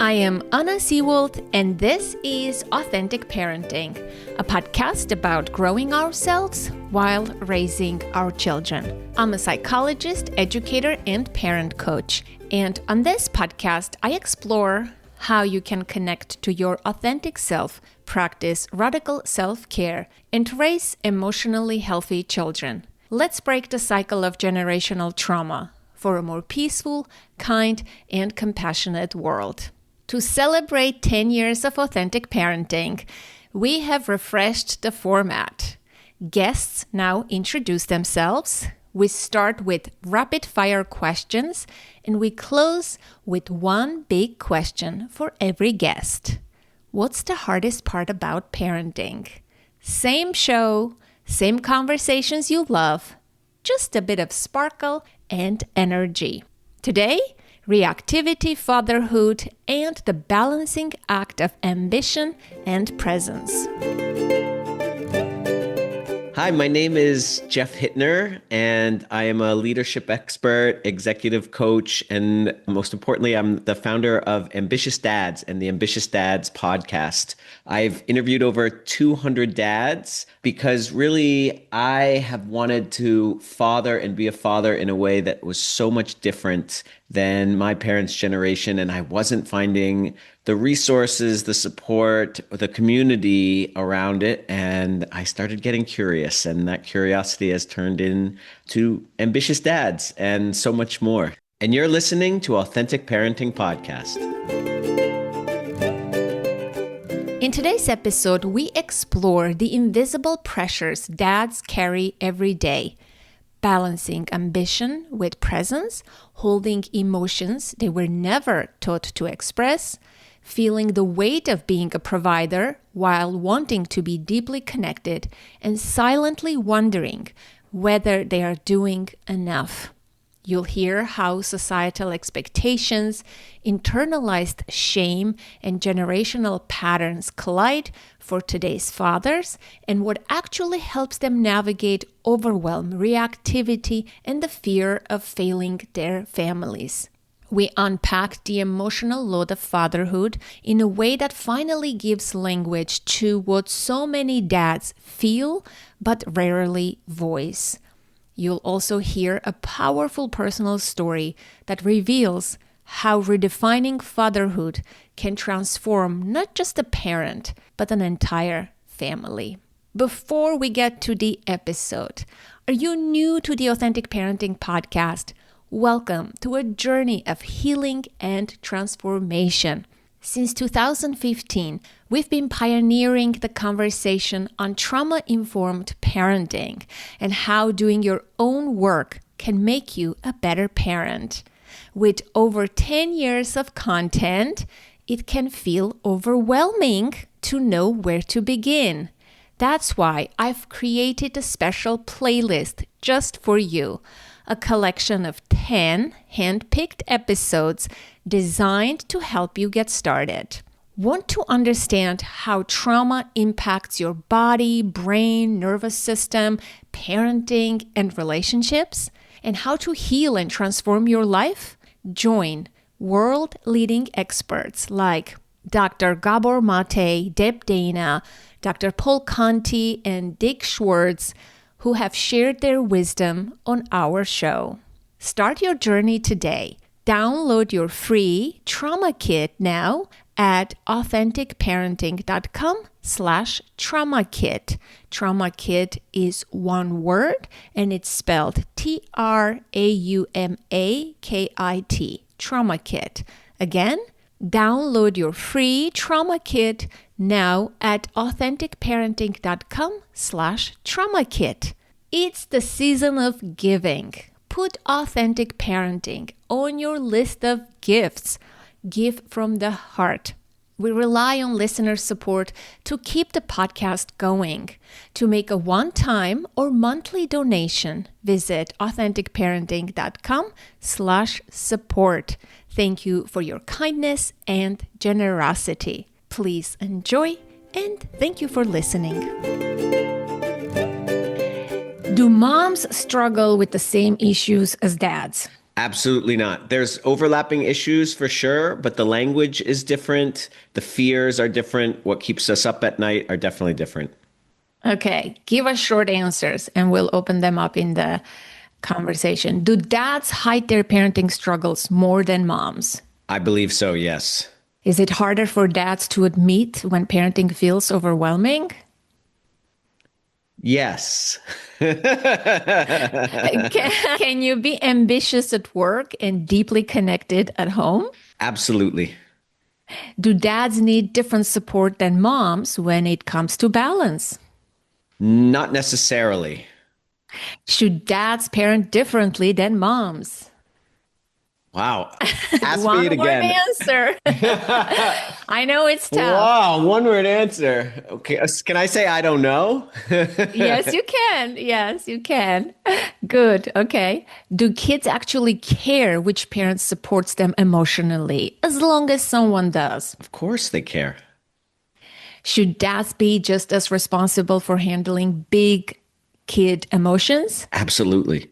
I am Anna Seawold, and this is Authentic Parenting, a podcast about growing ourselves while raising our children. I'm a psychologist, educator, and parent coach. And on this podcast, I explore how you can connect to your authentic self, practice radical self-care, and raise emotionally healthy children. Let's break the cycle of generational trauma for a more peaceful, kind, and compassionate world. To celebrate 10 years of authentic parenting, we have refreshed the format. Guests now introduce themselves. We start with rapid-fire questions, and we close with one big question for every guest. What's the hardest part about parenting? Same show, same conversations you love, just a bit of sparkle and energy. Today, reactivity, fatherhood, and the balancing act of ambition and presence. Hi, my name is Jeff Hittner, and I am a leadership expert, executive coach, and most importantly, I'm the founder of Ambitious Dads and the Ambitious Dads podcast. I've interviewed over 200 dads because really I have wanted to father and be a father in a way that was so much different than my parents' generation, and I wasn't finding the resources, the support, the community around it, and I started getting curious, and that curiosity has turned into Ambitious Dads and so much more. And you're listening to Authentic Parenting Podcast. In today's episode, we explore the invisible pressures dads carry every day, balancing ambition with presence, holding emotions they were never taught to express, feeling the weight of being a provider while wanting to be deeply connected, and silently wondering whether they are doing enough. You'll hear how societal expectations, internalized shame, and generational patterns collide for today's fathers, and what actually helps them navigate overwhelm, reactivity, and the fear of failing their families. We unpack the emotional load of fatherhood in a way that finally gives language to what so many dads feel but rarely voice. You'll also hear a powerful personal story that reveals how redefining fatherhood can transform not just a parent, but an entire family. Before we get to the episode, are you new to the Authentic Parenting Podcast? Welcome to a journey of healing and transformation. Since 2015, we've been pioneering the conversation on trauma-informed parenting and how doing your own work can make you a better parent. With over 10 years of content, it can feel overwhelming to know where to begin. That's why I've created a special playlist just for you. A collection of 10 hand-picked episodes designed to help you get started. Want to understand how trauma impacts your body, brain, nervous system, parenting, and relationships? And how to heal and transform your life? Join world-leading experts like Dr. Gabor Mate, Deb Dana, Dr. Paul Conti, and Dick Schwartz, who have shared their wisdom on our show. Start your journey today. Download your free trauma kit now at authenticparenting.com/trauma kit. Trauma kit is one word and it's spelled TRAUMAKIT. Trauma kit. Again, download your free trauma kit now at authenticparenting.com/trauma kit. It's the season of giving. Put authentic parenting on your list of gifts. Give from the heart. We rely on listener support to keep the podcast going. To make a one-time or monthly donation, visit authenticparenting.com/support. Thank you for your kindness and generosity. Please enjoy, and thank you for listening. Do moms struggle with the same issues as dads? Absolutely not. There's overlapping issues for sure, but the language is different. The fears are different. What keeps us up at night are definitely different. Okay, give us short answers and we'll open them up in the conversation. Do dads hide their parenting struggles more than moms? I believe so, yes. Is it harder for dads to admit when parenting feels overwhelming? Yes. Can you be ambitious at work and deeply connected at home? Absolutely. Do dads need different support than moms when it comes to balance? Not necessarily. Should dads parent differently than moms? Wow. Ask me it One word again. answer. I know it's tough. Wow, one word answer. Okay, can I say I don't know? Yes, you can. Yes, you can. Good. Okay. Do kids actually care which parent supports them emotionally, as long as someone does? Of course they care. Should dads be just as responsible for handling big kid emotions? Absolutely.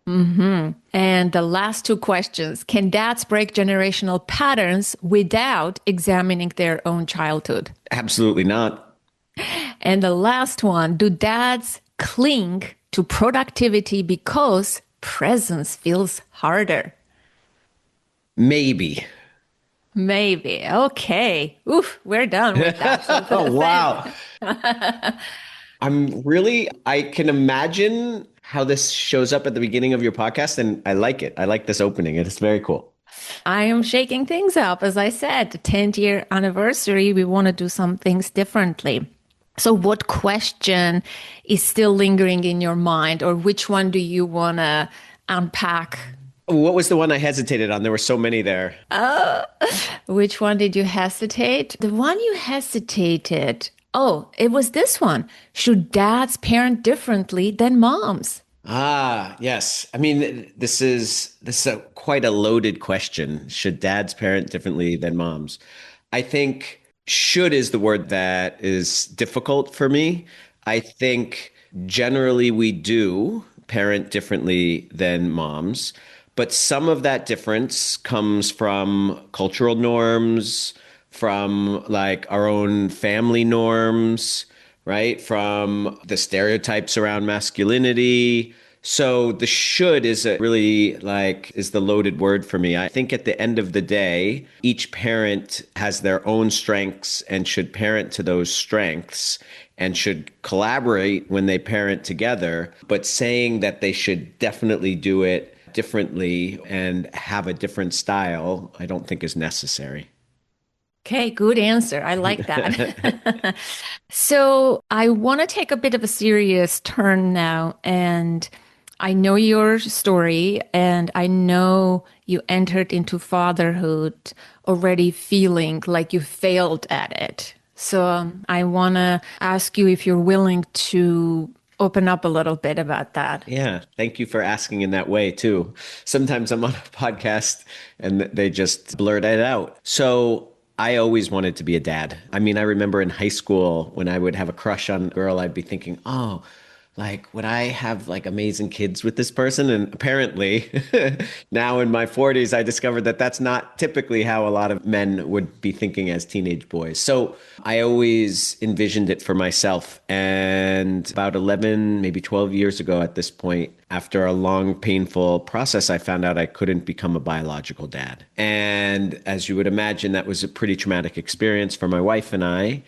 And the last two questions. Can dads break generational patterns without examining their own childhood? Absolutely not. And the last one, do dads cling to productivity because presence feels harder? Maybe. Maybe. Okay. Oof, we're done with that. So to Oh, the wow. side. I can imagine how this shows up at the beginning of your podcast, and I like it. I like this opening. It's very cool. I am shaking things up. As I said, the 10th year anniversary, we want to do some things differently. So, what question is still lingering in your mind, or which one do you want to unpack? What was the one I hesitated on? There were so many there. Which one did you hesitate? The one you hesitated. Oh, it was this one. Should dads parent differently than moms? Ah, yes. I mean, this is quite a loaded question. Should dads parent differently than moms? I think should is the word that is difficult for me. I think generally we do parent differently than moms, but some of that difference comes from cultural norms, from like our own family norms, right? From the stereotypes around masculinity. So the should is a really like is the loaded word for me. I think at the end of the day, each parent has their own strengths and should parent to those strengths and should collaborate when they parent together. But saying that they should definitely do it differently and have a different style, I don't think is necessary. Okay, good answer. I like that. So, I want to take a bit of a serious turn now. And I know your story, and I know you entered into fatherhood already feeling like you failed at it. So, I want to ask you if you're willing to open up a little bit about that. Yeah, thank you for asking in that way too. Sometimes I'm on a podcast and they just blurt it out. So I always wanted to be a dad. I mean, I remember in high school when I would have a crush on a girl, I'd be thinking, oh, like, would I have like amazing kids with this person? And apparently, now in my 40s, I discovered that that's not typically how a lot of men would be thinking as teenage boys. So I always envisioned it for myself. And about 11, maybe 12 years ago at this point, after a long, painful process, I found out I couldn't become a biological dad. And as you would imagine, that was a pretty traumatic experience for my wife and I.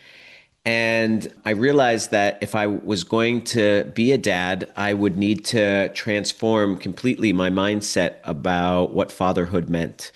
And I realized that if I was going to be a dad, I would need to transform completely my mindset about what fatherhood meant.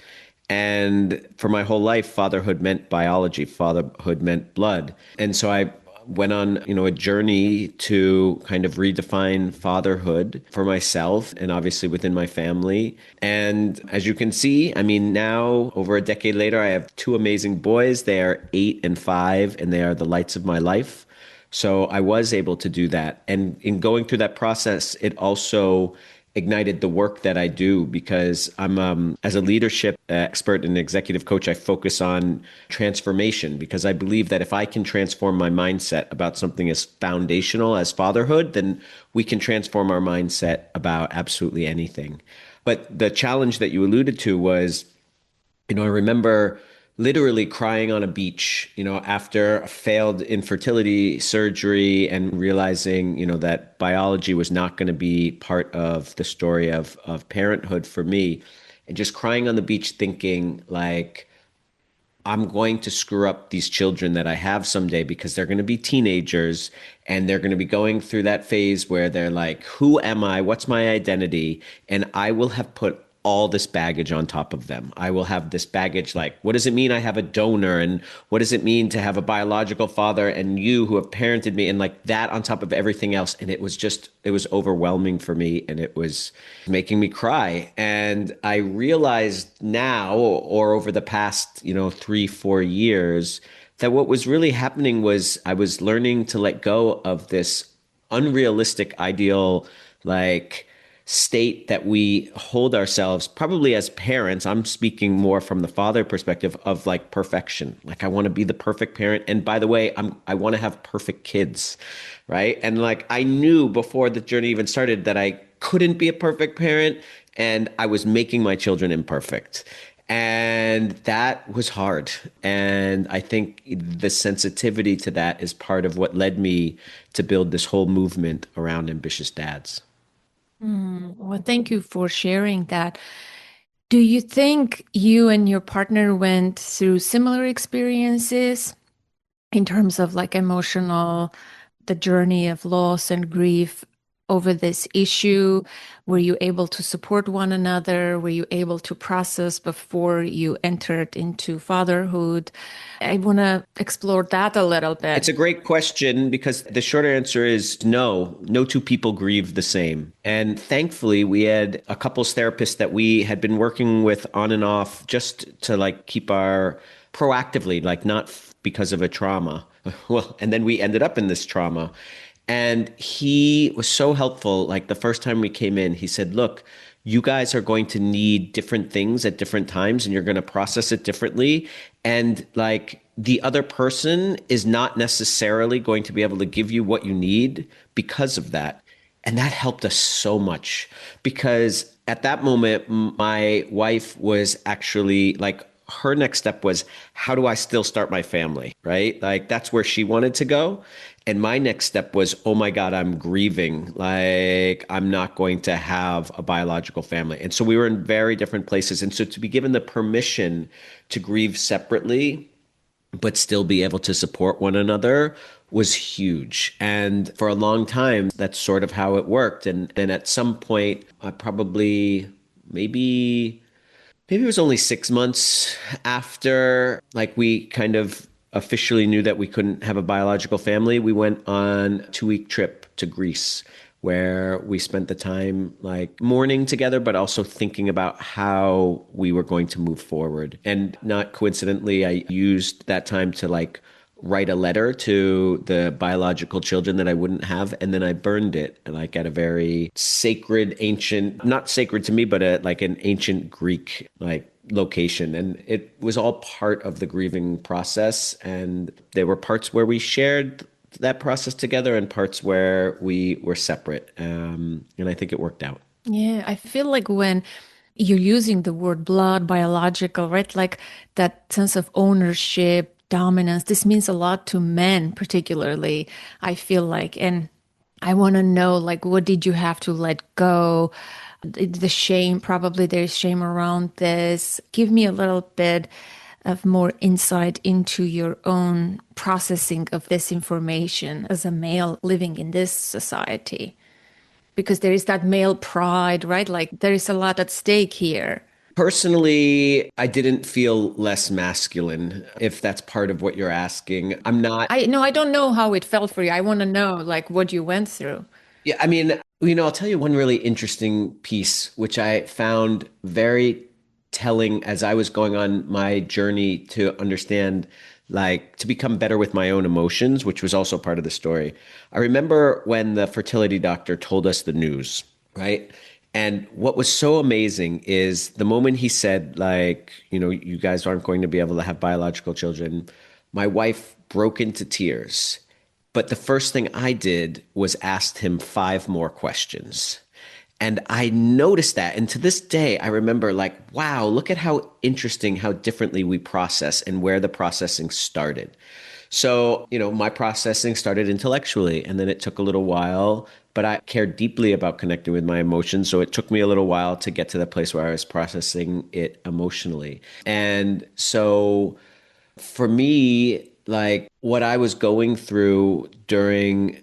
And for my whole life, fatherhood meant biology, fatherhood meant blood. And so I went on, a journey to kind of redefine fatherhood for myself and obviously within my family. And as you can see, I mean, now over a decade later, I have two amazing boys. They are 8 and 5, and they are the lights of my life. So I was able to do that. And in going through that process, it also ignited the work that I do because I'm, as a leadership expert and executive coach, I focus on transformation because I believe that if I can transform my mindset about something as foundational as fatherhood, then we can transform our mindset about absolutely anything. But the challenge that you alluded to was, I remember literally crying on a beach, after a failed infertility surgery and realizing, that biology was not going to be part of the story of parenthood for me. And just crying on the beach thinking like, I'm going to screw up these children that I have someday because they're going to be teenagers and they're going to be going through that phase where they're like, who am I? What's my identity? And I will have put all this baggage on top of them. I will have this baggage like, what does it mean I have a donor? And what does it mean to have a biological father and you who have parented me? And like that on top of everything else. And it was overwhelming for me and it was making me cry. And I realized now, or over the past, 3, 4 years, that what was really happening was I was learning to let go of this unrealistic ideal, like state that we hold ourselves probably as parents. I'm speaking more from the father perspective of like perfection. Like I want to be the perfect parent. And by the way, I want to have perfect kids, right? And like I knew before the journey even started that I couldn't be a perfect parent and I was making my children imperfect. And that was hard. And I think the sensitivity to that is part of what led me to build this whole movement around ambitious dads. Well, thank you for sharing that. Do you think you and your partner went through similar experiences in terms of like emotional, the journey of loss and grief over this issue? Were you able to support one another? Were you able to process before you entered into fatherhood? I want to explore that a little bit. It's a great question because the short answer is no. No two people grieve the same. And thankfully, we had a couples therapist that we had been working with on and off just to like keep our proactively, like not because of a trauma. Well, and then we ended up in this trauma. And he was so helpful. Like the first time we came in, he said, look, you guys are going to need different things at different times and you're going to process it differently. And like the other person is not necessarily going to be able to give you what you need because of that. And that helped us so much because at that moment, my wife was actually like, her next step was, how do I still start my family? Right? Like that's where she wanted to go. And my next step was, oh my God, I'm grieving. Like I'm not going to have a biological family. And so we were in very different places. And so to be given the permission to grieve separately, but still be able to support one another was huge. And for a long time, that's sort of how it worked. And then at some point, I probably maybe it was only 6 months after like we kind of officially knew that we couldn't have a biological family, we went on a 2 week trip to Greece where we spent the time like mourning together, but also thinking about how we were going to move forward. And not coincidentally, I used that time to like write a letter to the biological children that I wouldn't have. And then I burned it like at a very sacred, ancient, not sacred to me, but like an ancient Greek like location. And it was all part of the grieving process. And there were parts where we shared that process together and parts where we were separate. And I think it worked out. Yeah, I feel like when you're using the word blood, biological, right? Like that sense of ownership, dominance, this means a lot to men, particularly, I feel like. And I want to know, like, what did you have to let go? The shame, probably there's shame around this. Give me a little bit of more insight into your own processing of this information as a male living in this society, because there is that male pride, right? Like there is a lot at stake here. Personally, I didn't feel less masculine, if that's part of what you're asking. I'm not. I no, I don't know how it felt for you. I want to know like what you went through. Yeah, I mean, I'll tell you one really interesting piece, which I found very telling as I was going on my journey to understand, like, to become better with my own emotions, which was also part of the story. I remember when the fertility doctor told us the news, right? And what was so amazing is the moment he said, like, you guys aren't going to be able to have biological children, my wife broke into tears. But the first thing I did was asked him five more questions. And I noticed that. And to this day, I remember, like, wow, look at how interesting, how differently we process and where the processing started. So, my processing started intellectually, and then it took a little while, but I cared deeply about connecting with my emotions. So it took me a little while to get to the place where I was processing it emotionally. And so for me, like what I was going through during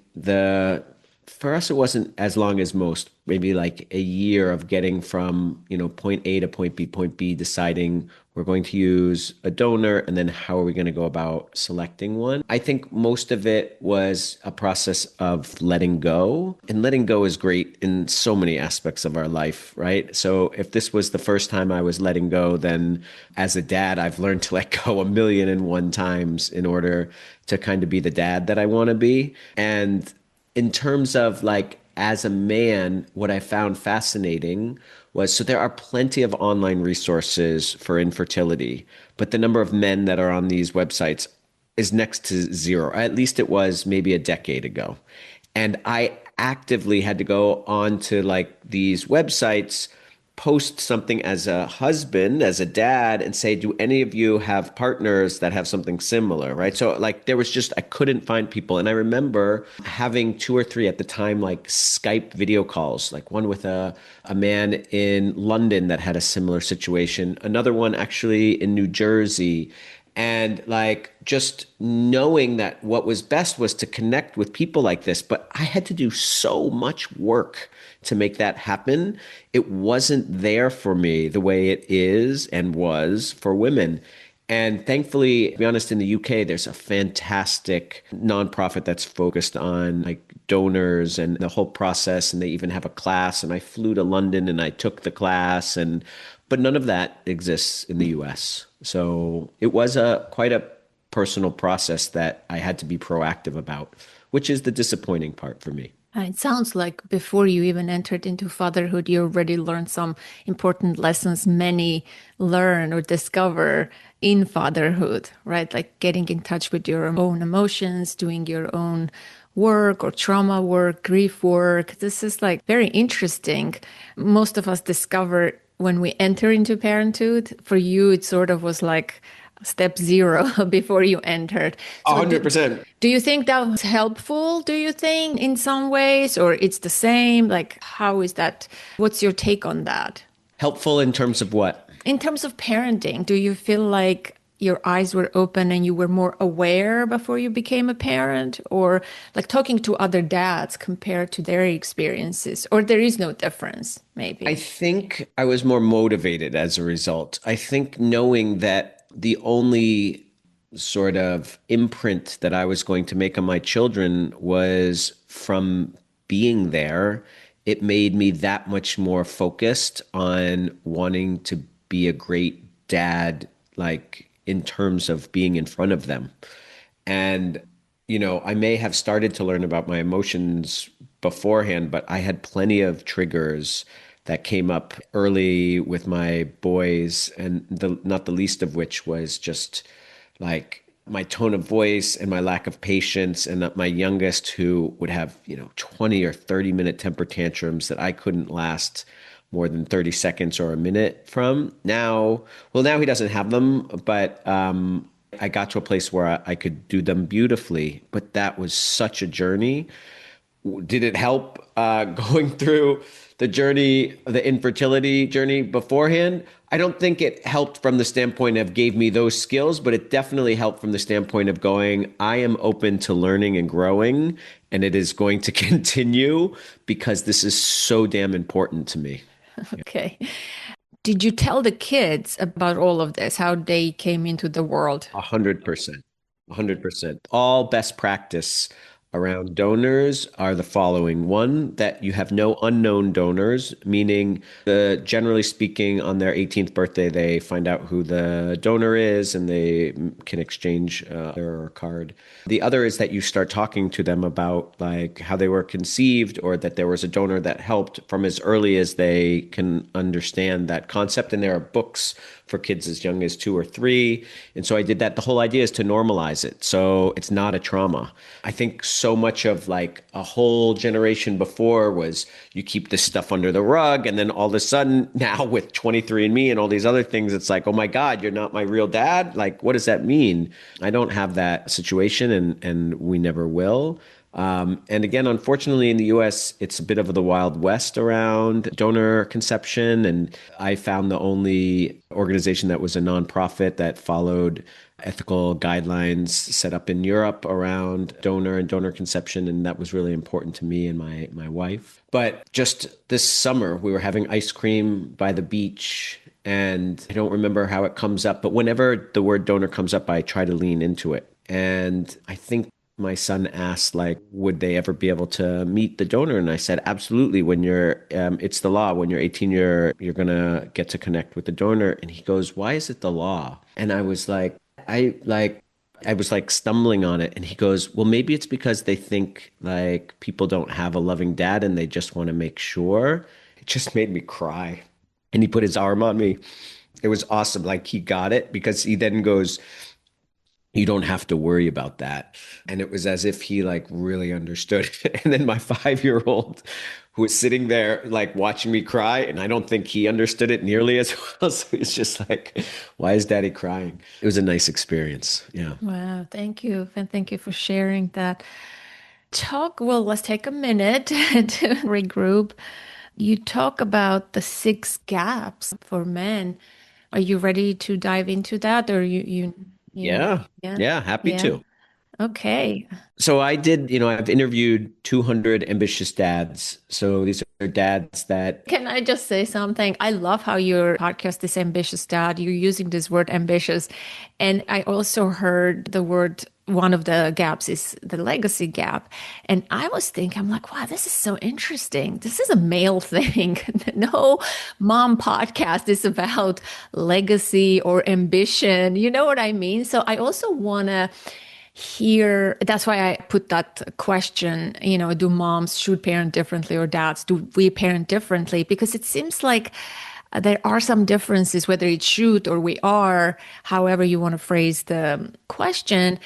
for us, it wasn't as long as most, maybe like a year of getting from, point A to point B, deciding we're going to use a donor and then how are we going to go about selecting one. I think most of it was a process of letting go. And letting go is great in so many aspects of our life, right? So if this was the first time I was letting go, then as a dad, I've learned to let go a million and one times in order to kind of be the dad that I want to be. And in terms of like as a man, what I found fascinating was so there are plenty of online resources for infertility, but the number of men that are on these websites is next to zero. At least it was maybe a decade ago. And I actively had to go on to like these websites, post something as a husband, as a dad, and say, do any of you have partners that have something similar? Right. So like there was just, I couldn't find people. And I remember having two or three at the time, like Skype video calls, like one with a man in London that had a similar situation, another one actually in New Jersey. And like just knowing that what was best was to connect with people like this. But I had to do so much work to make that happen. It wasn't there for me the way it is and was for women. And thankfully, to be honest, in the UK, there's a fantastic nonprofit that's focused on like donors and the whole process. And they even have a class. And I flew to London and I took the class. But none of that exists in the US. So it was quite a personal process that I had to be proactive about, which is the disappointing part for me. It sounds like before you even entered into fatherhood, you already learned some important lessons many learn or discover in fatherhood, right? Like getting in touch with your own emotions, doing your own work or trauma work, grief work. This is like very interesting. Most of us discover when we enter into parenthood. For you, it sort of was like step zero before you entered. A So hundred percent. do you think that was helpful, do you think, in some ways, or it's the same? Like, how is that? What's your take on that? Helpful in terms of what? In terms of parenting, do you feel like your eyes were open and you were more aware before you became a parent, or like talking to other dads compared to their experiences, or there is no difference, I maybe? think I was more motivated as a result. I think knowing that the only sort of imprint that I was going to make on my children was from being there, it made me that much more focused on wanting to be a great dad, like in terms of being in front of them. And, I may have started to learn about my emotions beforehand, but I had plenty of triggers that came up early with my boys, and not the least of which was just like my tone of voice and my lack of patience, and that my youngest who would have 20 or 30-minute temper tantrums that I couldn't last more than 30 seconds or a minute from. Now he doesn't have them, but I got to a place where I could do them beautifully, but that was such a journey. Did it help going through the journey, the infertility journey beforehand? I don't think it helped from the standpoint of gave me those skills, but it definitely helped from the standpoint of going, I am open to learning and growing, and it is going to continue because this is so damn important to me. Okay. Did you tell the kids about all of this, how they came into the world? 100%. 100%. All best practice around donors are the following. One, that you have no unknown donors, meaning generally speaking, on their 18th birthday, they find out who the donor is and they can exchange their card. The other is that you start talking to them about like how they were conceived or that there was a donor that helped from as early as they can understand that concept. And there are books for kids as young as 2 or 3. And so I did that. The whole idea is to normalize it. So it's not a trauma. I think so much of like a whole generation before was you keep this stuff under the rug. And then all of a sudden now with 23andMe and all these other things, it's like, oh my God, you're not my real dad. Like, what does that mean? I don't have that situation and we never will. And again, unfortunately, in the US, it's a bit of the Wild West around donor conception. And I found the only organization that was a nonprofit that followed ethical guidelines set up in Europe around donor and donor conception. And that was really important to me and my wife. But just this summer, we were having ice cream by the beach. And I don't remember how it comes up, but whenever the word donor comes up, I try to lean into it. And I think my son asked, like, would they ever be able to meet the donor? And I said, absolutely. When it's the law. When you're 18, you're gonna get to connect with the donor. And he goes, why is it the law? And I was like, I was like stumbling on it. And he goes, well, maybe it's because they think like people don't have a loving dad and they just want to make sure. It just made me cry. And he put his arm on me. It was awesome. Like he got it because he then goes, you don't have to worry about that. And it was as if he like really understood. And then my 5-year-old who was sitting there like watching me cry, and I don't think he understood it nearly as well. So it's just like, why is daddy crying? It was a nice experience. Yeah. Wow, thank you. And thank you for sharing that. Well, let's take a minute to regroup. You talk about the 6 gaps for men. Are you ready to dive into that or Yeah. yeah, Yeah. Happy yeah. to. Okay. So I did, I've interviewed 200 ambitious dads. So these are dads that, Can I just say something? I love how your podcast is ambitious, Dad. You're using this word ambitious. And I also heard the word, one of the gaps is the legacy gap. And I was thinking, I'm like, wow, this is so interesting. This is a male thing. No mom podcast is about legacy or ambition. You know what I mean? So I also want to here, that's why I put that question, do moms should parent differently or dads, do we parent differently? Because it seems like there are some differences, whether it's should or we are, however you want to phrase the question.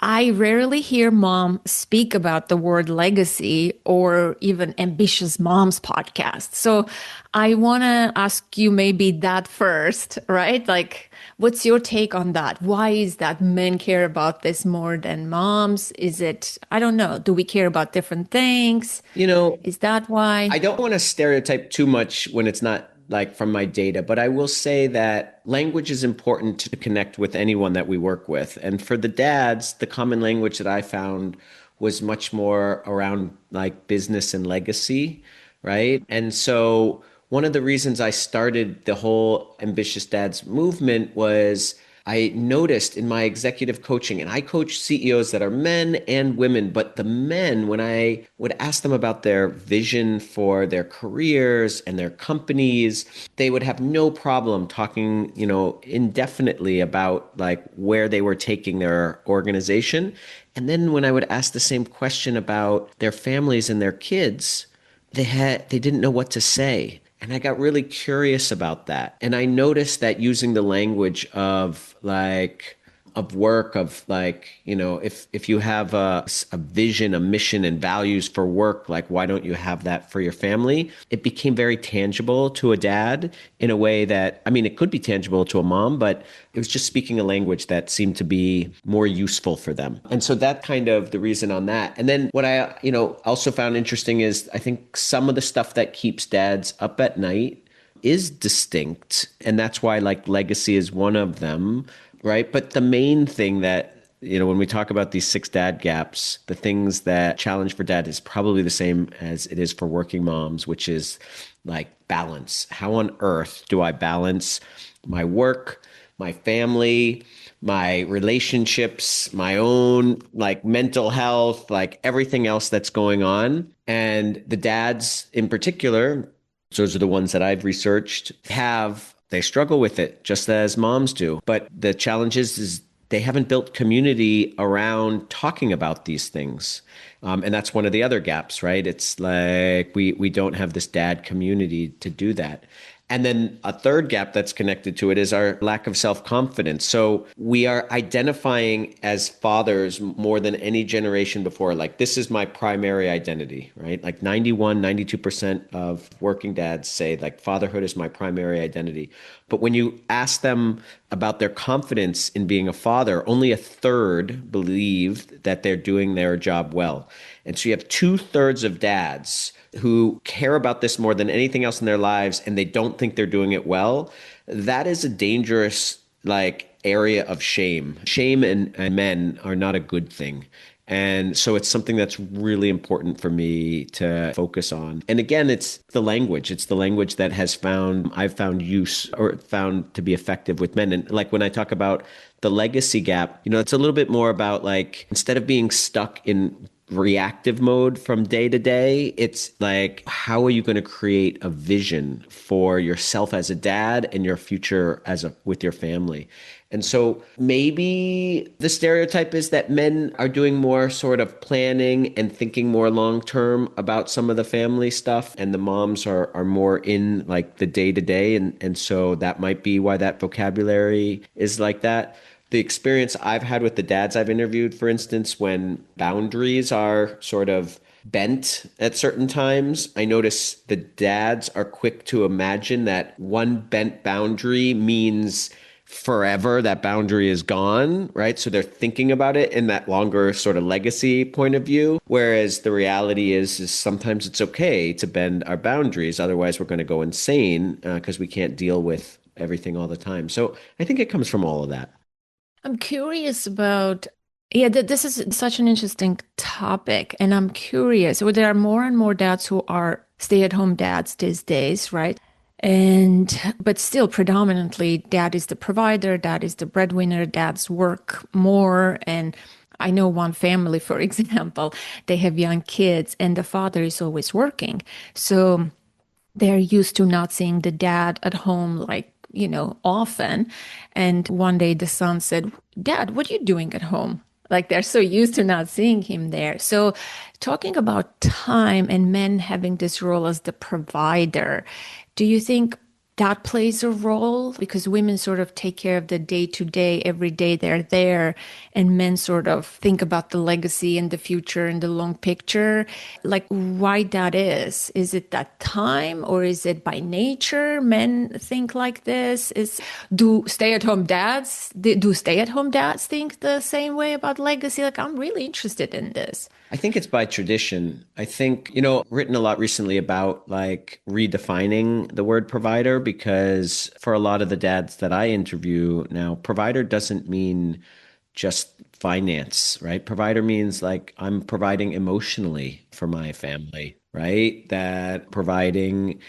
I rarely hear mom speak about the word legacy or even ambitious moms podcast. So I want to ask you maybe that first, right? Like, what's your take on that? Why is that men care about this more than moms? Is it, I don't know, do we care about different things? you know, Is that why? I don't want to stereotype too much when it's not like from my data, but I will say that language is important to connect with anyone that we work with. And for the dads, the common language that I found was much more around like business and legacy, right? And so one of the reasons I started the whole Ambitious Dads movement was I noticed in my executive coaching, and I coach CEOs that are men and women, but the men, when I would ask them about their vision for their careers and their companies, they would have no problem talking, indefinitely about like where they were taking their organization. And then when I would ask the same question about their families and their kids, they didn't know what to say. And I got really curious about that. And I noticed that using the language of like of work of like, if you have a vision, a mission and values for work, like why don't you have that for your family? It became very tangible to a dad in a way that, I mean, it could be tangible to a mom, but it was just speaking a language that seemed to be more useful for them. And so that kind of the reason on that. And then what I, also found interesting is I think some of the stuff that keeps dads up at night is distinct. And that's why like legacy is one of them, right? But the main thing that, when we talk about these 6 dad gaps, the things that challenge for dad is probably the same as it is for working moms, which is like balance. How on earth do I balance my work, my family, my relationships, my own like mental health, like everything else that's going on. And the dads in particular, those are the ones that I've researched, they struggle with it just as moms do. But the challenge is they haven't built community around talking about these things. And that's one of the other gaps, right? It's like we don't have this dad community to do that. And then a third gap that's connected to it is our lack of self-confidence. So we are identifying as fathers more than any generation before. Like, this is my primary identity, right? Like 91, 92% of working dads say, like, fatherhood is my primary identity. But when you ask them about their confidence in being a father, only a third believe that they're doing their job well. And so you have 2/3 of dads who care about this more than anything else in their lives and they don't think they're doing it well. That is a dangerous like area of shame. Shame and men are not a good thing. And so it's something that's really important for me to focus on. And again, it's the language. It's the language that I've found use or found to be effective with men. And like when I talk about the legacy gap, it's a little bit more about like, instead of being stuck in reactive mode from day to day, it's like, how are you going to create a vision for yourself as a dad and your future with your family? And so maybe the stereotype is that men are doing more sort of planning and thinking more long term about some of the family stuff, and the moms are more in like the day to day. And so that might be why that vocabulary is like that. The experience I've had with the dads I've interviewed, for instance, when boundaries are sort of bent at certain times, I notice the dads are quick to imagine that one bent boundary means forever that boundary is gone, right? So they're thinking about it in that longer sort of legacy point of view. Whereas the reality is sometimes it's okay to bend our boundaries. Otherwise, we're going to go insane because we can't deal with everything all the time. So I think it comes from all of that. I'm curious about, yeah, this is such an interesting topic. And I'm curious, well, there are more and more dads who are stay-at-home dads these days, right? But still, predominantly, dad is the provider, dad is the breadwinner, dads work more. And I know one family, for example, they have young kids and the father is always working. So they're used to not seeing the dad at home like, often. And one day the son said, Dad, what are you doing at home? Like they're so used to not seeing him there. So, talking about time and men having this role as the provider, do you think that plays a role? Because women sort of take care of the day to day, every day they're there, and men sort of think about the legacy and the future and the long picture. Like, why that is? Is it that time or is it by nature men think like this? Do stay-at-home dads think the same way about legacy? Like, I'm really interested in this. I think it's by tradition. I think, written a lot recently about like redefining the word provider, because for a lot of the dads that I interview now, provider doesn't mean just finance, right? Provider means like I'm providing emotionally for my family, right? That providing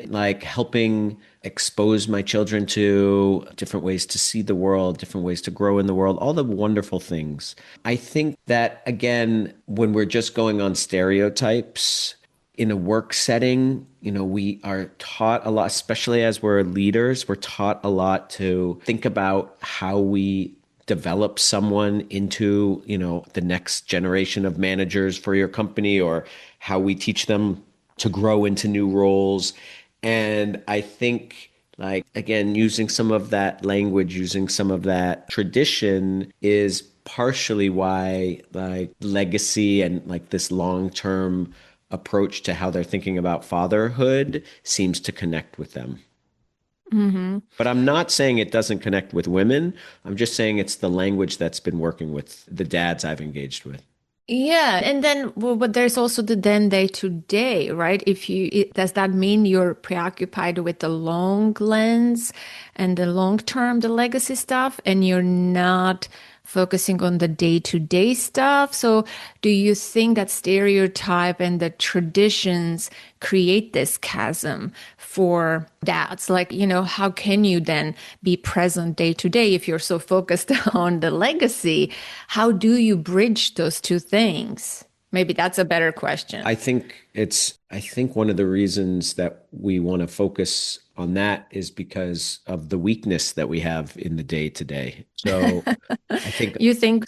like helping expose my children to different ways to see the world, different ways to grow in the world, all the wonderful things. I think that, again, when we're just going on stereotypes in a work setting, we are taught a lot, especially as we're leaders, we're taught a lot to think about how we develop someone into, the next generation of managers for your company, or how we teach them to grow into new roles. And I think, like, again, using some of that language, using some of that tradition is partially why, like, legacy and like this long-term approach to how they're thinking about fatherhood seems to connect with them. Mhm. But I'm not saying it doesn't connect with women. I'm just saying it's the language that's been working with the dads I've engaged with. Yeah, and then, well, but there's also the then day to day, right? Does that mean you're preoccupied with the long lens and the long term, the legacy stuff, and you're not focusing on the day to day stuff? So, do you think that stereotype and the traditions create this chasm for dads? Like, how can you then be present day to day if you're so focused on the legacy? How do you bridge those two things? Maybe that's a better question. I think one of the reasons that we want to focus on that is because of the weakness that we have in the day to day. So I think You think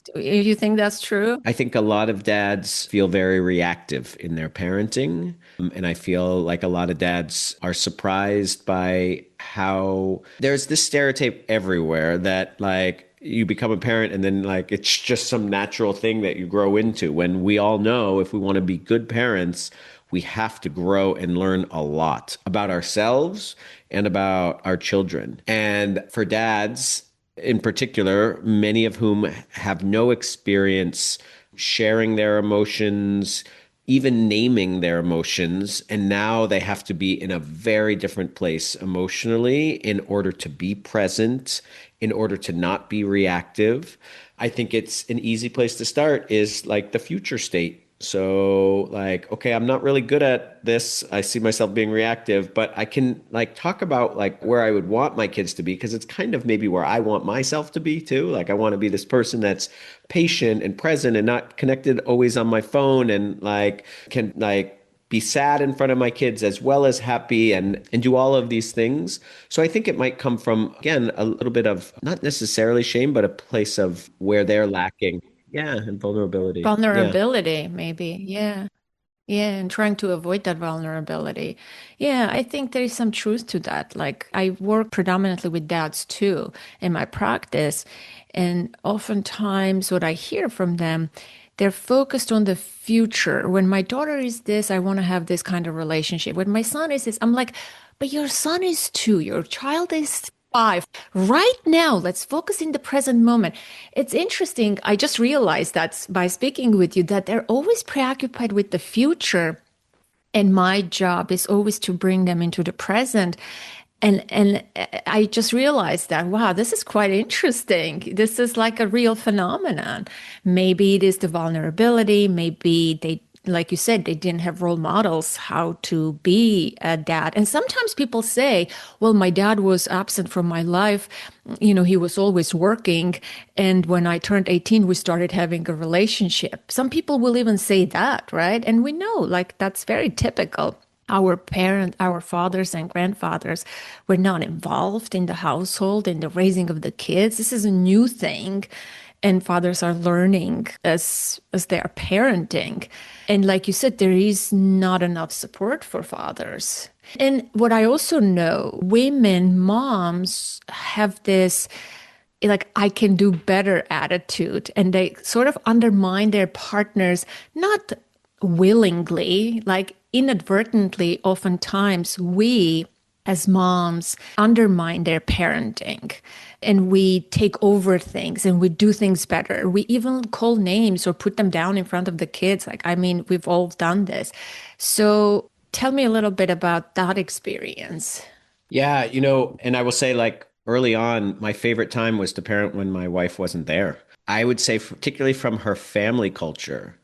that's true? I think a lot of dads feel very reactive in their parenting. And I feel like a lot of dads are surprised by how there's this stereotype everywhere that like you become a parent and then like it's just some natural thing that you grow into. When we all know if we want to be good parents, we have to grow and learn a lot about ourselves and about our children. And for dads, in particular, many of whom have no experience sharing their emotions, even naming their emotions. And now they have to be in a very different place emotionally in order to be present, in order to not be reactive. I think it's an easy place to start is like the future state. So like, okay, I'm not really good at this. I see myself being reactive, but I can like talk about like where I would want my kids to be because it's kind of maybe where I want myself to be too. Like I want to be this person that's patient and present and not connected always on my phone and like can like be sad in front of my kids as well as happy and do all of these things. So I think it might come from again a little bit of not necessarily shame, but a place of where they're lacking. Yeah, and vulnerability. Yeah. Vulnerability, maybe. Yeah. Yeah, and trying to avoid that vulnerability. Yeah, I think there is some truth to that. Like, I work predominantly with dads too in my practice. And oftentimes, what I hear from them, they're focused on the future. When my daughter is this, I want to have this kind of relationship. When my son is this, I'm like, but your son is 2, your child is 5. Right now, let's focus in the present moment. It's interesting. I just realized that by speaking with you, that they're always preoccupied with the future. And my job is always to bring them into the present. And I just realized that, wow, this is quite interesting. This is like a real phenomenon. Maybe it is the vulnerability. Maybe they, like you said, they didn't have role models how to be a dad. And sometimes people say, well, my dad was absent from my life. He was always working. And when I turned 18, we started having a relationship. Some people will even say that, right? And we know like that's very typical. Our fathers and grandfathers were not involved in the household, in the raising of the kids. This is a new thing. And fathers are learning as they are parenting. And like you said, there is not enough support for fathers. And what I also know, women, moms have this like I can do better attitude and they sort of undermine their partners, not willingly, like inadvertently, oftentimes we as moms undermine their parenting and we take over things and we do things better. We even call names or put them down in front of the kids. Like, I mean, we've all done this. So tell me a little bit about that experience. Yeah, and I will say like early on, my favorite time was to parent when my wife wasn't there. I would say particularly from her family culture,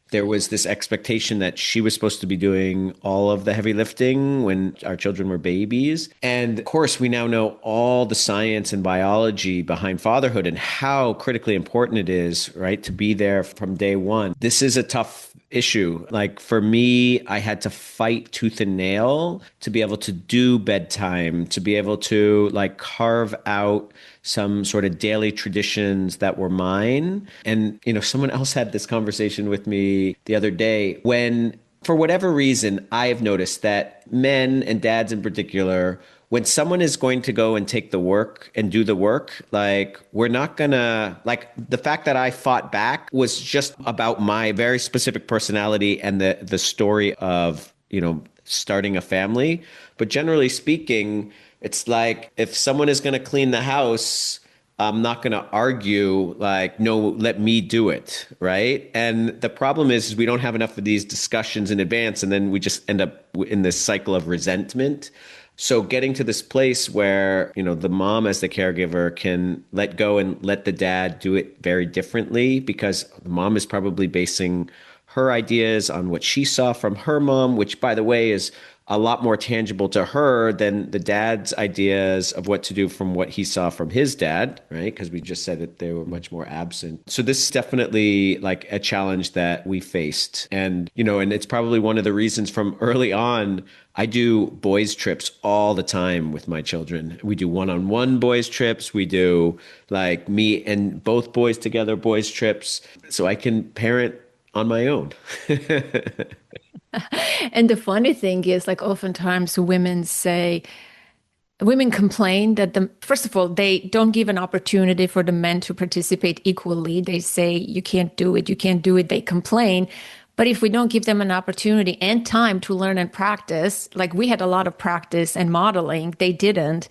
there was this expectation that she was supposed to be doing all of the heavy lifting when our children were babies. And of course, we now know all the science and biology behind fatherhood and how critically important it is, right, to be there from day one. This is a tough issue. Like for me, I had to fight tooth and nail to be able to do bedtime, to be able to like carve out some sort of daily traditions that were mine. And, someone else had this conversation with me the other day when, for whatever reason, I have noticed that men and dads in particular, when someone is going to go and take the work and do the work, like we're not gonna like the fact that I fought back was just about my very specific personality and the story of, starting a family. But generally speaking, it's like if someone is going to clean the house, I'm not going to argue like, no, let me do it. Right. And the problem is we don't have enough of these discussions in advance. And then we just end up in this cycle of resentment. So getting to this place where, the mom as the caregiver can let go and let the dad do it very differently because the mom is probably basing her ideas on what she saw from her mom, which by the way is a lot more tangible to her than the dad's ideas of what to do from what he saw from his dad, right? Because we just said that they were much more absent. So this is definitely like a challenge that we faced. And, and it's probably one of the reasons from early on, I do boys trips all the time with my children. We do one-on-one boys trips. We do like me and both boys together boys trips so I can parent on my own. And the funny thing is, like, oftentimes women complain that first of all, they don't give an opportunity for the men to participate equally. They say, you can't do it, you can't do it. They complain. But if we don't give them an opportunity and time to learn and practice, like we had a lot of practice and modeling, they didn't.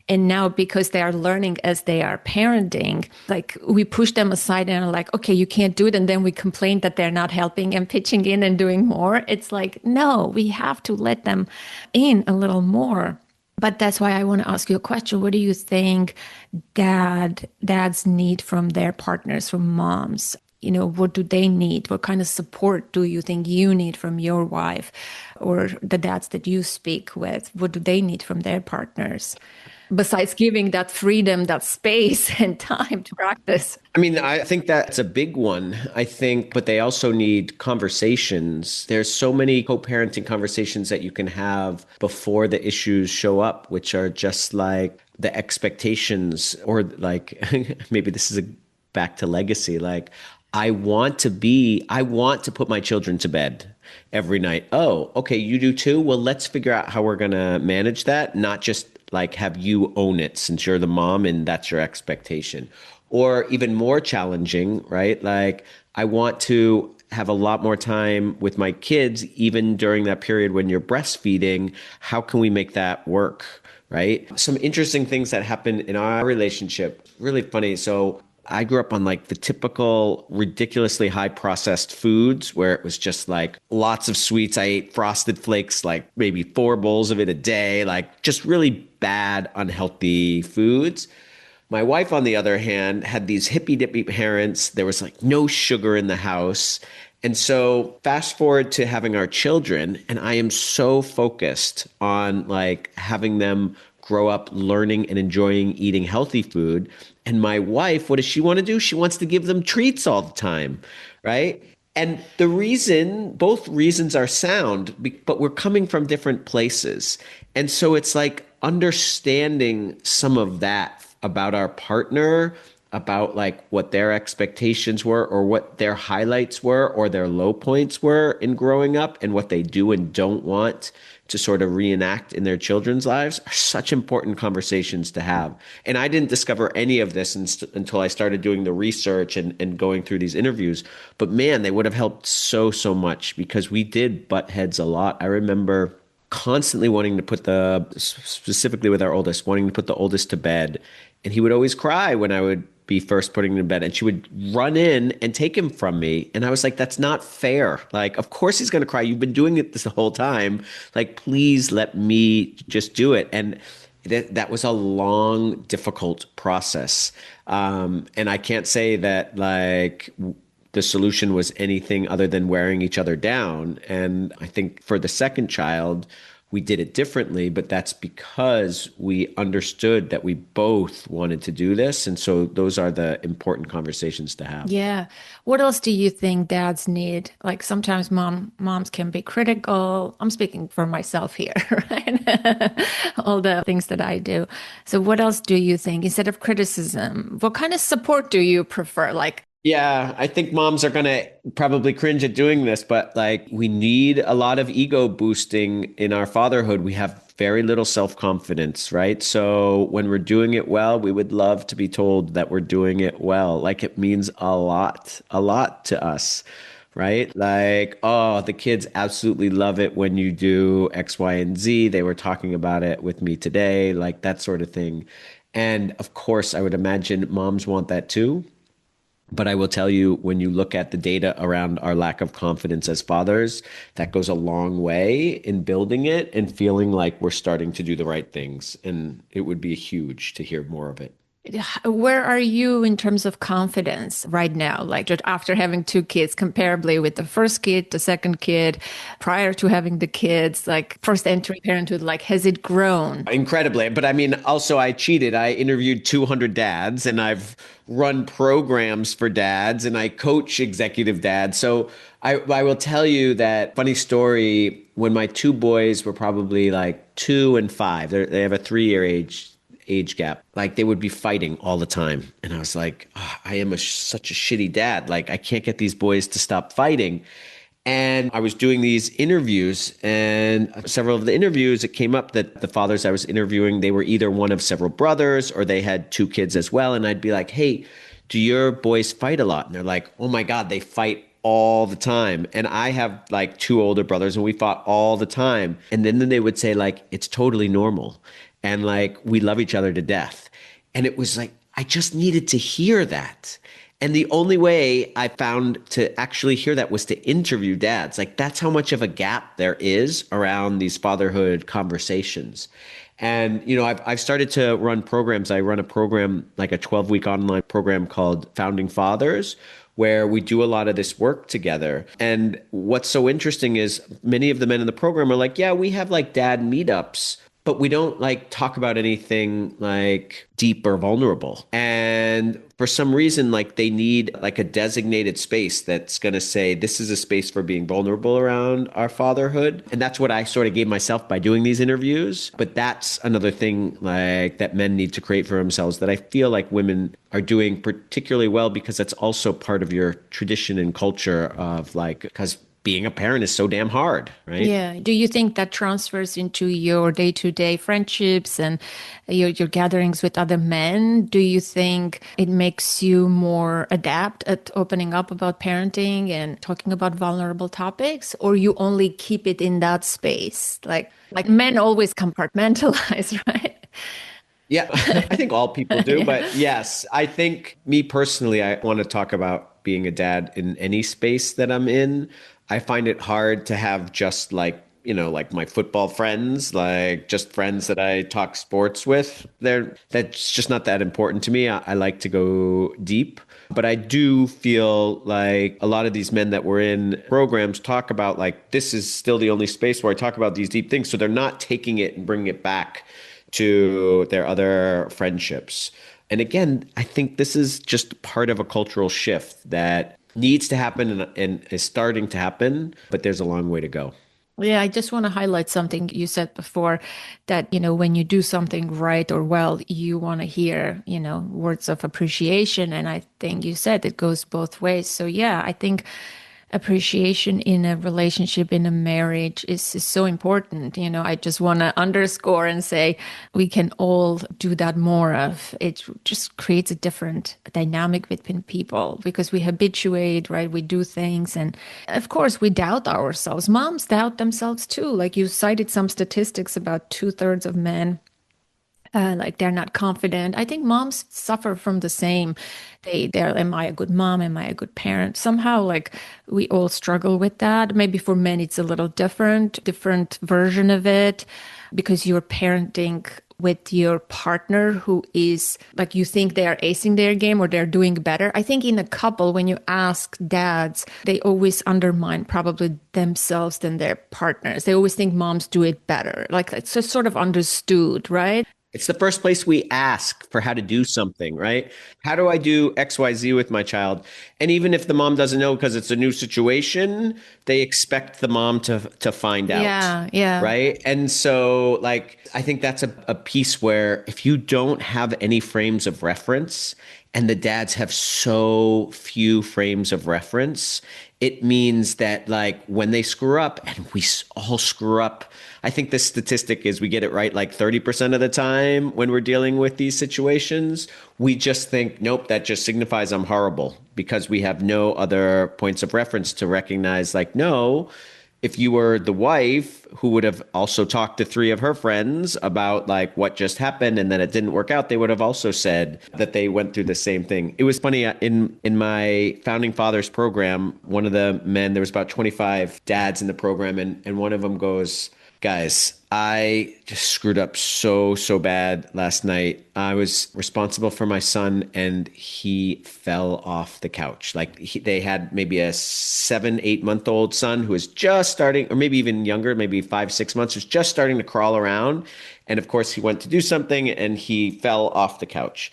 And now, because they are learning as they are parenting, like we push them aside and are like, okay, you can't do it. And then we complain that they're not helping and pitching in and doing more. It's like, no, we have to let them in a little more. But that's why I want to ask you a question. What do you think dads need from their partners, from moms? What do they need? What kind of support do you think you need from your wife or the dads that you speak with? What do they need from their partners? Besides giving that freedom, that space and time to practice. I mean, I think that's a big one. I think, but they also need conversations. There's so many co-parenting conversations that you can have before the issues show up, which are just like the expectations, or like maybe this is a back to legacy. Like, I want to put my children to bed every night. Oh, okay, you do too? Well, let's figure out how we're going to manage that, not just like have you own it since you're the mom and that's your expectation. Or even more challenging, right? Like, I want to have a lot more time with my kids, even during that period when you're breastfeeding. How can we make that work? Right? Some interesting things that happened in our relationship, really funny. So I grew up on like the typical ridiculously high processed foods where it was just like lots of sweets. I ate Frosted Flakes, like maybe 4 bowls of it a day, like just really bad, unhealthy foods. My wife, on the other hand, had these hippy dippy parents. There was like no sugar in the house. And so fast forward to having our children, and I am so focused on like having them grow up learning and enjoying eating healthy food. And my wife, what does she want to do? She wants to give them treats all the time, right? And both reasons are sound, but we're coming from different places. And so it's like understanding some of that about our partner, about like what their expectations were or what their highlights were or their low points were in growing up, and what they do and don't want to sort of reenact in their children's lives are such important conversations to have. And I didn't discover any of this until I started doing the research and going through these interviews. But man, they would have helped so, so much because we did butt heads a lot. I remember constantly wanting to specifically with our oldest, wanting to put the oldest to bed. And he would always cry when I would be first putting him to bed. And she would run in and take him from me. And I was like, that's not fair. Like, of course he's going to cry. You've been doing it this whole time. Like, please let me just do it. And that was a long, difficult process. And I can't say that like the solution was anything other than wearing each other down. And I think for the second child, we did it differently, but that's because we understood that we both wanted to do this. And so those are the important conversations to have. Yeah. What else do you think dads need? Like sometimes moms can be critical. I'm speaking for myself here, right? All the things that I do. So what else do you think instead of criticism? What kind of support do you prefer? Like, Yeah, I think moms are going to probably cringe at doing this, but like we need a lot of ego boosting in our fatherhood. We have very little self-confidence, right? So when we're doing it well, we would love to be told that we're doing it well. Like it means a lot to us, right? Like, oh, the kids absolutely love it when you do X, Y, and Z. They were talking about it with me today, like that sort of thing. And of course, I would imagine moms want that too. But I will tell you, when you look at the data around our lack of confidence as fathers, that goes a long way in building it and feeling like we're starting to do the right things. And it would be huge to hear more of it. Where are you in terms of confidence right now? Like just after having two kids, comparably with the first kid, the second kid, prior to having the kids, like first entering parenthood, like has it grown? Incredibly. But I mean, also, I cheated. I interviewed 200 dads and I've run programs for dads and I coach executive dads. So I will tell you that funny story when my two boys were probably like 2 and 5, they have a 3 year age gap. Like they would be fighting all the time. And I was like, "Ah, I am such a shitty dad. Like I can't get these boys to stop fighting." And I was doing these interviews, and several of the interviews, it came up that the fathers I was interviewing, they were either one of several brothers or they had two kids as well. And I'd be like, hey, do your boys fight a lot? And they're like, oh my God, they fight all the time. And I have like two older brothers and we fought all the time. And then they would say, like, it's totally normal. And like, we love each other to death. And it was like, I just needed to hear that. And the only way I found to actually hear that was to interview dads. Like that's how much of a gap there is around these fatherhood conversations. And I've started to run programs. I run a program, like a 12-week online program called Founding Fathers, where we do a lot of this work together. And what's so interesting is many of the men in the program are like, yeah, we have like dad meetups, but we don't like talk about anything like deep or vulnerable. And for some reason, like they need like a designated space that's going to say, this is a space for being vulnerable around our fatherhood. And that's what I sort of gave myself by doing these interviews. But that's another thing like that men need to create for themselves that I feel like women are doing particularly well because that's also part of your tradition and culture of like, because being a parent is so damn hard, right? Yeah. Do you think that transfers into your day-to-day friendships and your gatherings with other men? Do you think it makes you more adept at opening up about parenting and talking about vulnerable topics, or you only keep it in that space? Like men always compartmentalize, right? Yeah, I think all people do. Yeah. But yes, I think me personally, I want to talk about being a dad in any space that I'm in. I find it hard to have just like my football friends, like just friends that I talk sports with. That's just not that important to me. I like to go deep. But I do feel like a lot of these men that were in programs talk about like this is still the only space where I talk about these deep things. So they're not taking it and bringing it back to their other friendships. And again, I think this is just part of a cultural shift that needs to happen and is starting to happen, but there's a long way to go. Yeah, I just want to highlight something you said before that, when you do something right or well, you want to hear, words of appreciation. And I think you said it goes both ways. So, yeah, I think appreciation in a relationship, in a marriage is so important. I just want to underscore and say we can all do that more of. It just creates a different dynamic between people because we habituate, right? We do things. And of course, we doubt ourselves. Moms doubt themselves too. Like you cited some statistics about two-thirds of men like they're not confident. I think moms suffer from the same. They're, am I a good mom? Am I a good parent? Somehow, like we all struggle with that. Maybe for men, it's a little different version of it because you're parenting with your partner who is like you think they are acing their game or they're doing better. I think in a couple, when you ask dads, they always undermine probably themselves than their partners. They always think moms do it better. Like it's just sort of understood, right? It's the first place we ask for how to do something, right? How do I do XYZ with my child? And even if the mom doesn't know because it's a new situation, they expect the mom to find out, Yeah, yeah. right? And so like I think that's a piece where if you don't have any frames of reference and the dads have so few frames of reference, it means that like when they screw up, and we all screw up, I think the statistic is we get it right like 30% of the time when we're dealing with these situations. We just think, nope, that just signifies I'm horrible because we have no other points of reference to recognize like, no, if you were the wife who would have also talked to three of her friends about like what just happened and then it didn't work out, they would have also said that they went through the same thing. It was funny in my Founding Fathers program, one of the men, there was about 25 dads in the program, and one of them goes, Guys, I just screwed up so bad last night. I was responsible for my son and he fell off the couch. They had maybe a 7, 8 month old son who was just starting, or maybe even younger, maybe 5, 6 months, was just starting to crawl around. And of course, he went to do something and he fell off the couch.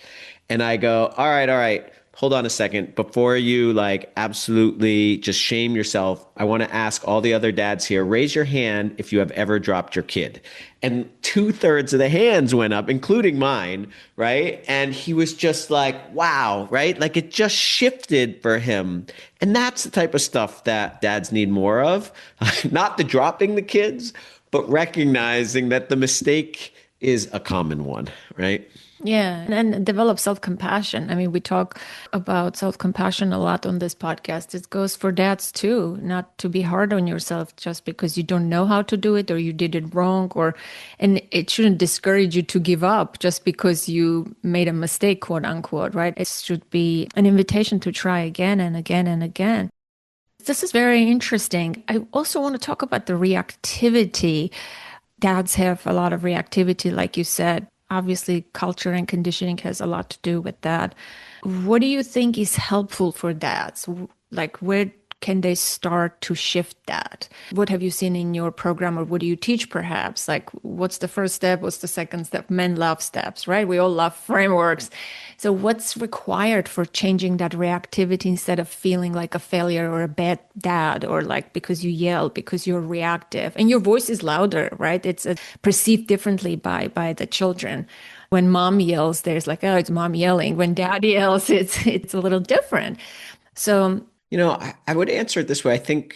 And I go, all right. Hold on a second. Before you like absolutely just shame yourself, I want to ask all the other dads here, raise your hand if you have ever dropped your kid. And 2/3 of the hands went up, including mine, right? And he was just like, wow, right? Like it just shifted for him. And that's the type of stuff that dads need more of. Not the dropping the kids, but recognizing that the mistake is a common one, right? Yeah, and develop self-compassion. I mean, we talk about self-compassion a lot on this podcast. It goes for dads too, not to be hard on yourself just because you don't know how to do it or you did it wrong and it shouldn't discourage you to give up just because you made a mistake, quote unquote, right? It should be an invitation to try again and again and again. This is very interesting. I also want to talk about the reactivity. Dads have a lot of reactivity, like you said. Obviously, culture and conditioning has a lot to do with that. What do you think is helpful for dads? Like, where can they start to shift that? What have you seen in your program, or what do you teach perhaps? Like, what's the first step? What's the second step? Men love steps, right? We all love frameworks. So, what's required for changing that reactivity instead of feeling like a failure or a bad dad, or like because you yell, because you're reactive and your voice is louder, right? It's perceived differently by the children. When mom yells, there's like, oh, it's mom yelling. When dad yells, it's a little different. So I would answer it this way. I think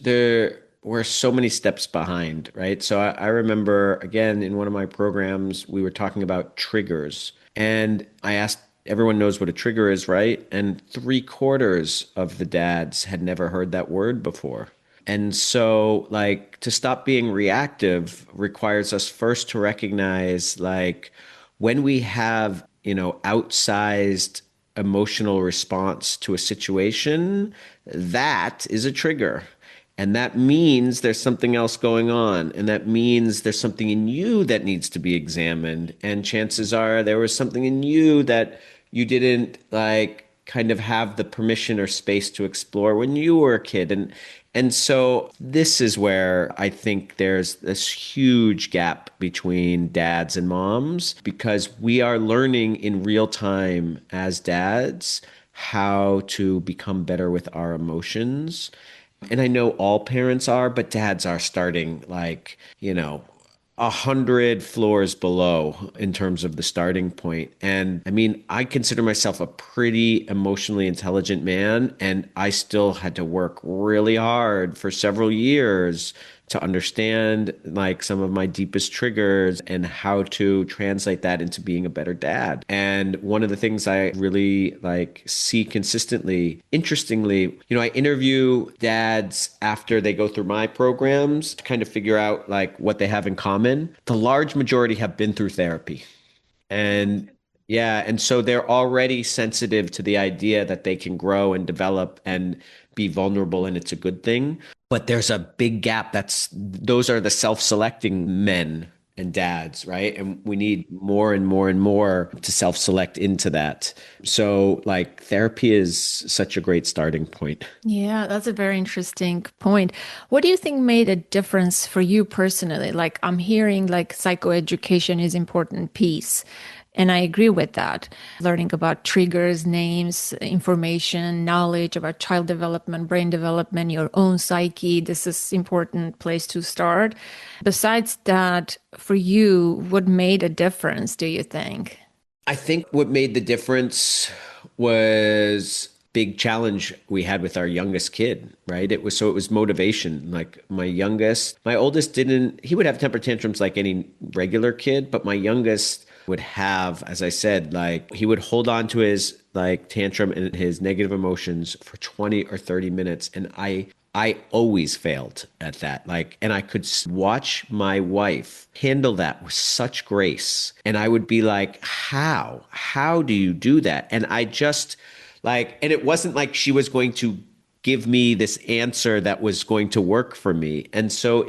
there were so many steps behind, right? So I remember again in one of my programs, we were talking about triggers. And I asked, everyone knows what a trigger is, right? And 3/4 of the dads had never heard that word before. And so, like, to stop being reactive requires us first to recognize, like, when we have, outsized emotional response to a situation, that is a trigger. And that means there's something else going on. And that means there's something in you that needs to be examined. And chances are there was something in you that you didn't like kind of have the permission or space to explore when you were a kid. And so this is where I think there's this huge gap between dads and moms because we are learning in real time as dads how to become better with our emotions. And I know all parents are, but dads are starting like, 100 floors below in terms of the starting point. And I mean, I consider myself a pretty emotionally intelligent man, and I still had to work really hard for several years to understand like some of my deepest triggers and how to translate that into being a better dad. And one of the things I really like see consistently, interestingly, I interview dads after they go through my programs to kind of figure out like what they have in common. The large majority have been through therapy. And yeah, and so they're already sensitive to the idea that they can grow and develop and be vulnerable, and it's a good thing. But there's a big gap. Those are the self-selecting men and dads, right? And we need more and more and more to self-select into that. So like therapy is such a great starting point. yeah, that's a very interesting point. What do you think made a difference for you personally? Like I'm hearing like psychoeducation is important piece. And I agree with that. Learning about triggers, names, information, knowledge about child development, brain development, your own psyche. This is important place to start. Besides that, for you, what made a difference, do you think? I think what made the difference was big challenge we had with our youngest kid, right? It was motivation. Like my oldest he would have temper tantrums like any regular kid, but my youngest would have, as I said, like he would hold on to his like tantrum and his negative emotions for 20 or 30 minutes. And I always failed at that. Like, and I could watch my wife handle that with such grace. And I would be like, how do you do that? And I just like, and it wasn't like she was going to give me this answer that was going to work for me. And so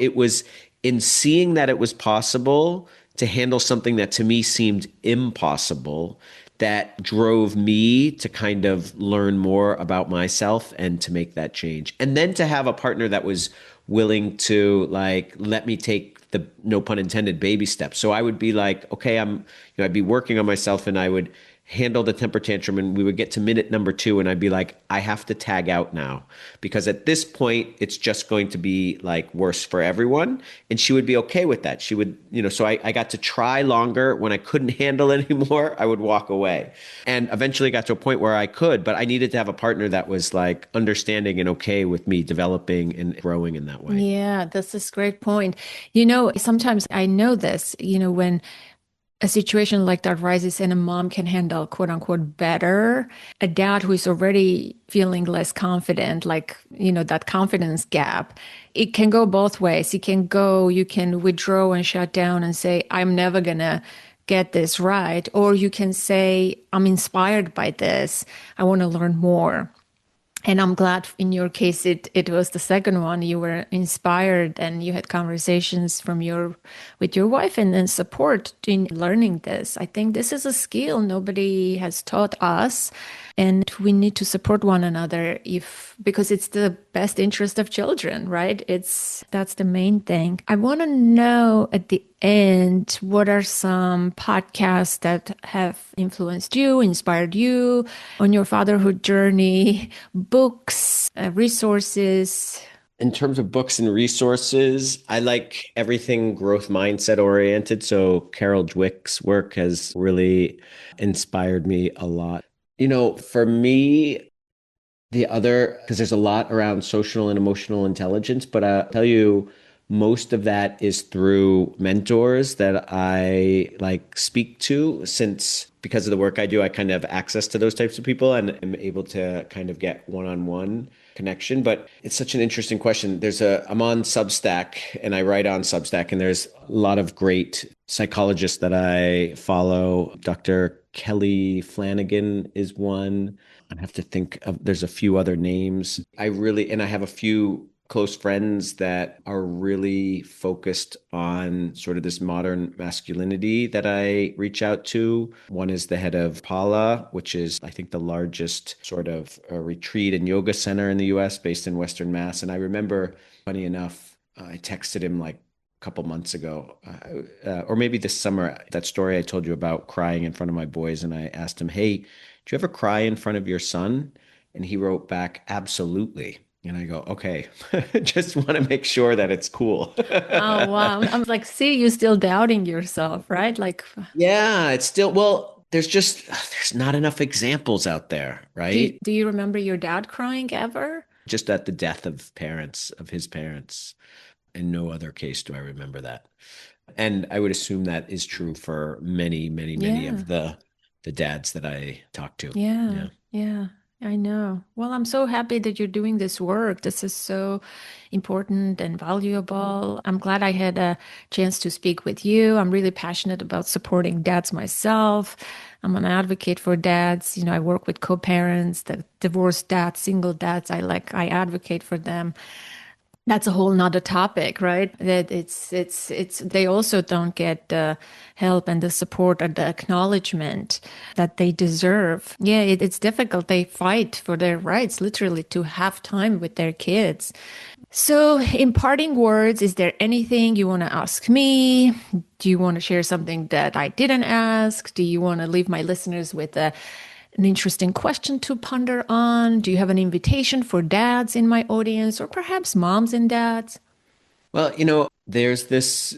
in seeing that it was possible to handle something that to me seemed impossible, that drove me to kind of learn more about myself and to make that change. And then to have a partner that was willing to like let me take the no pun intended baby steps. So I would be like, okay, I'd be working on myself and I would handle the temper tantrum and we would get to minute number 2 and I'd be like, I have to tag out now because at this point it's just going to be like worse for everyone. And she would be okay with that. She would, so I got to try longer. When I couldn't handle it anymore, I would walk away. And eventually got to a point where I could, but I needed to have a partner that was like understanding and okay with me developing and growing in that way. Yeah, that's a great point. Sometimes I know this, when a situation like that rises and a mom can handle quote unquote better, a dad who is already feeling less confident, like, that confidence gap, it can go both ways. You can withdraw and shut down and say, I'm never gonna get this right. Or you can say, I'm inspired by this. I want to learn more. And I'm glad in your case it was the second one. You were inspired and you had conversations with your wife and then support in learning this. I think this is a skill nobody has taught us. And we need to support one another because it's the best interest of children, right? That's the main thing. I want to know at the end, what are some podcasts that have influenced you, inspired you on your fatherhood journey, books, resources? In terms of books and resources, I like everything growth mindset oriented. So Carol Dweck's work has really inspired me a lot. For me, because there's a lot around social and emotional intelligence, but I'll tell you, most of that is through mentors that I like speak to, since because of the work I do, I kind of have access to those types of people and am able to kind of get one-on-one connection. But it's such an interesting question. I'm on Substack and I write on Substack, and there's a lot of great psychologists that I follow. Dr. Kelly Flanagan is one. I have to think of, there's a few other names. And I have a few close friends that are really focused on sort of this modern masculinity that I reach out to. One is the head of Pala, which is, I think, the largest sort of retreat and yoga center in the US based in Western Mass. And I remember, funny enough, I texted him like a couple months ago, or maybe this summer, that story I told you about crying in front of my boys. And I asked him, hey, do you ever cry in front of your son? And he wrote back, absolutely. And I go, okay, just want to make sure that it's cool. Oh, wow. I'm like, see, you still doubting yourself, right? Like, Yeah, it's still, well, there's not enough examples out there, right? do you remember your dad crying ever? Just at the death of his parents. In no other case do I remember that. And I would assume that is true for many, many, many Yeah. of the dads that I talk to. Yeah, Yeah. yeah, I know. Well, I'm so happy that you're doing this work. This is so important and valuable. I'm glad I had a chance to speak with you. I'm really passionate about supporting dads myself. I'm an advocate for dads. I work with co-parents, the divorced dads, single dads. I advocate for them. That's a whole nother topic, right? That they also don't get the help and the support and the acknowledgement that they deserve. Yeah, it's difficult. They fight for their rights, literally, to have time with their kids. So, in parting words, is there anything you want to ask me? Do you want to share something that I didn't ask? Do you want to leave my listeners with an interesting question to ponder on? Do you have an invitation for dads in my audience, or perhaps moms and dads? Well, there's this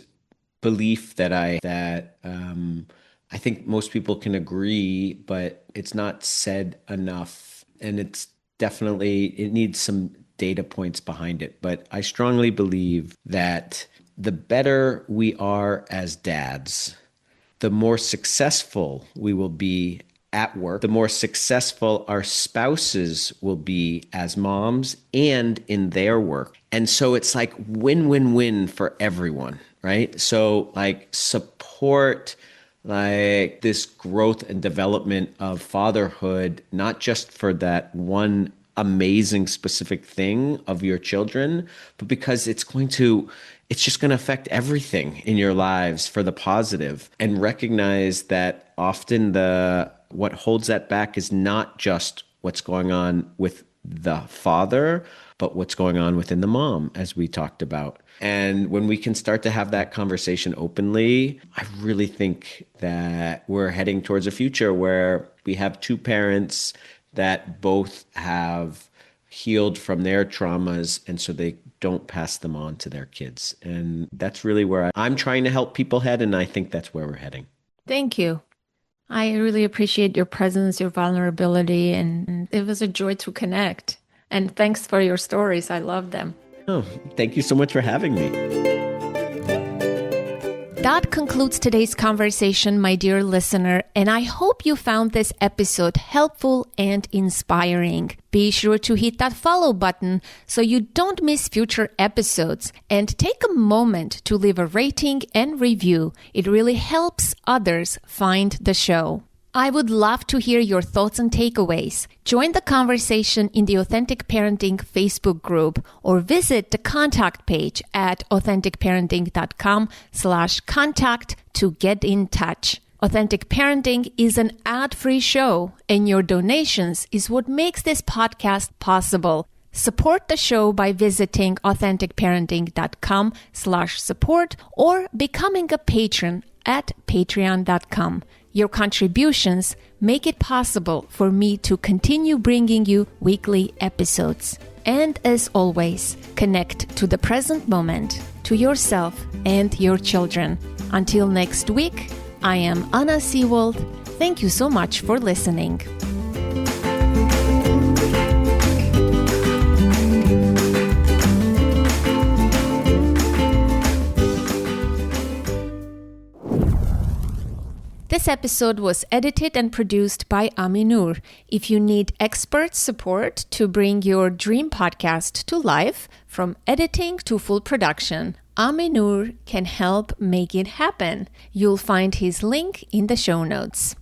belief that I think most people can agree, but it's not said enough, and it needs some data points behind it. But I strongly believe that the better we are as dads, the more successful we will be at work, the more successful our spouses will be as moms and in their work. And so it's like win, win, win for everyone, right? So like support like this growth and development of fatherhood, not just for that one amazing specific thing of your children, but because it's just going to affect everything in your lives for the positive. And recognize that often what holds that back is not just what's going on with the father, but what's going on within the mom, as we talked about. And when we can start to have that conversation openly, I really think that we're heading towards a future where we have two parents that both have healed from their traumas, and so they don't pass them on to their kids. And that's really where I'm trying to help people head, and I think that's where we're heading. Thank you. I really appreciate your presence, your vulnerability, and it was a joy to connect. And thanks for your stories. I love them. Oh, thank you so much for having me. That concludes today's conversation, my dear listener, and I hope you found this episode helpful and inspiring. Be sure to hit that follow button so you don't miss future episodes, and take a moment to leave a rating and review. It really helps others find the show. I would love to hear your thoughts and takeaways. Join the conversation in the Authentic Parenting Facebook group or visit the contact page at authenticparenting.com/contact to get in touch. Authentic Parenting is an ad-free show, and your donations is what makes this podcast possible. Support the show by visiting authenticparenting.com/support or becoming a patron at patreon.com. Your contributions make it possible for me to continue bringing you weekly episodes. And as always, connect to the present moment, to yourself and your children. Until next week, I am Anna Seewald. Thank you so much for listening. This episode was edited and produced by Ami Noor. If you need expert support to bring your dream podcast to life, from editing to full production, Ami Noor can help make it happen. You'll find his link in the show notes.